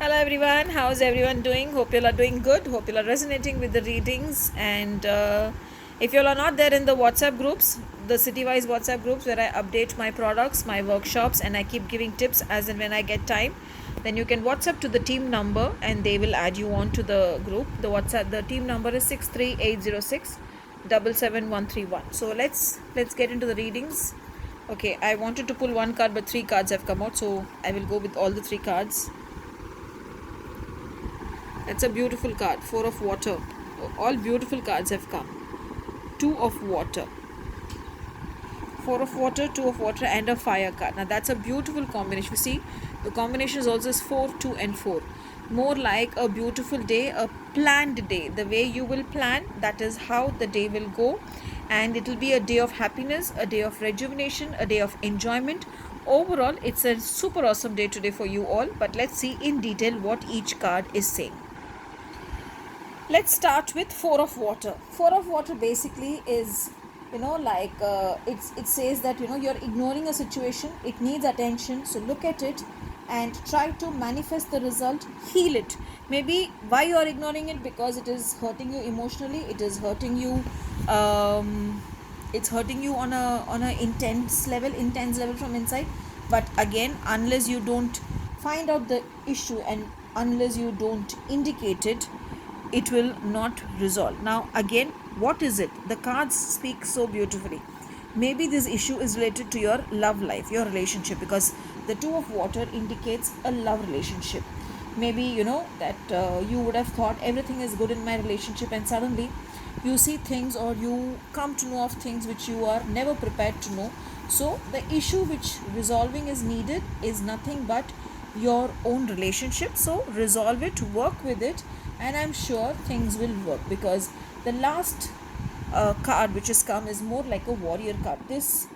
Hello everyone, how's everyone doing? Hope you all are doing good. Hope you all are resonating with the readings. And if you all are not there in the WhatsApp groups, the city-wise WhatsApp groups where I update my products, my workshops, and I keep giving tips as and when I get time, then you can WhatsApp to the team number and they will add you on to the group. The team number is 63806 77131. So let's get into the readings. Okay, I wanted to pull one card, but three cards have come out, so I will go with all the three cards. That's a beautiful card. 4 of water. All beautiful cards have come. 2 of water. 4 of water, 2 of water, and a fire card. Now that's a beautiful combination. You see, the combination is also 4, 2, and 4. More like a beautiful day, a planned day. The way you will plan, that is how the day will go. And it will be a day of happiness, a day of rejuvenation, a day of enjoyment. Overall, it's a super awesome day today for you all. But let's see in detail what each card is saying. Let's start with 4 of water. 4 of water basically is, it says that, you're ignoring a situation. It needs attention. So look at it and try to manifest the result. Heal it. Maybe why you are ignoring it, because it is hurting you emotionally. It is hurting you. It's hurting you on a intense level from inside. But again, unless you don't find out the issue and unless you don't indicate it, it will not resolve. Now again, what is it? The cards speak so beautifully. Maybe this issue is related to your love life, your relationship, because the 2 of water indicates a love relationship. Maybe that you would have thought everything is good in my relationship, and suddenly you see things or you come to know of things which you are never prepared to know. So the issue which resolving is needed is nothing but your own relationship. So resolve it, work with it, and I'm sure things will work, because the last card which has come is more like a warrior card. This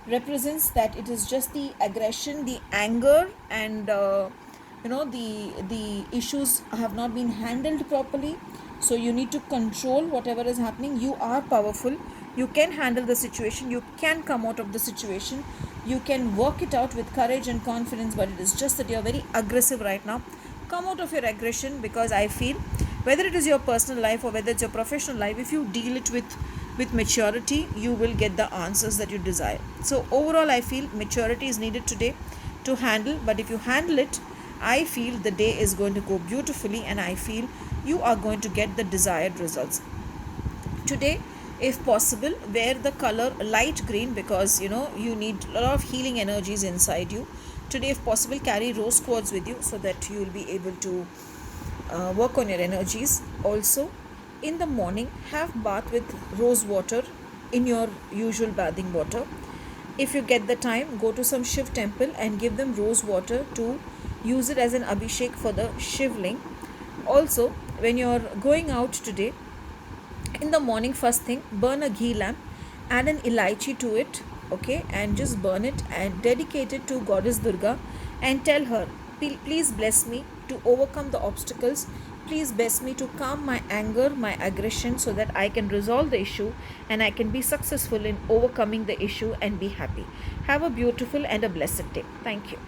represents that it is just the aggression, the anger, and the issues have not been handled properly. So you need to control whatever is happening. You are powerful. You can handle the situation. You can come out of the situation. You can work it out with courage and confidence, but it is just that you're very aggressive right now. Come out of your aggression, because I feel whether it is your personal life or whether it's your professional life, if you deal it with maturity, you will get the answers that you desire. So overall, I feel maturity is needed today to handle, but if you handle it, I feel the day is going to go beautifully, and I feel you are going to get the desired results. Today, if possible, wear the color light green, because you need a lot of healing energies inside you. Today, if possible, carry rose quartz with you so that you will be able to work on your energies. Also, in the morning, have bath with rose water in your usual bathing water. If you get the time, go to some Shiv temple and give them rose water to use it as an abhishek for the Shivling. Also, when you're going out today, in the morning, first thing, burn a ghee lamp, add an elaichi to it, okay, and just burn it and dedicate it to Goddess Durga and tell her, please bless me to overcome the obstacles. Please bless me to calm my anger, my aggression, so that I can resolve the issue and I can be successful in overcoming the issue and be happy. Have a beautiful and a blessed day. Thank you.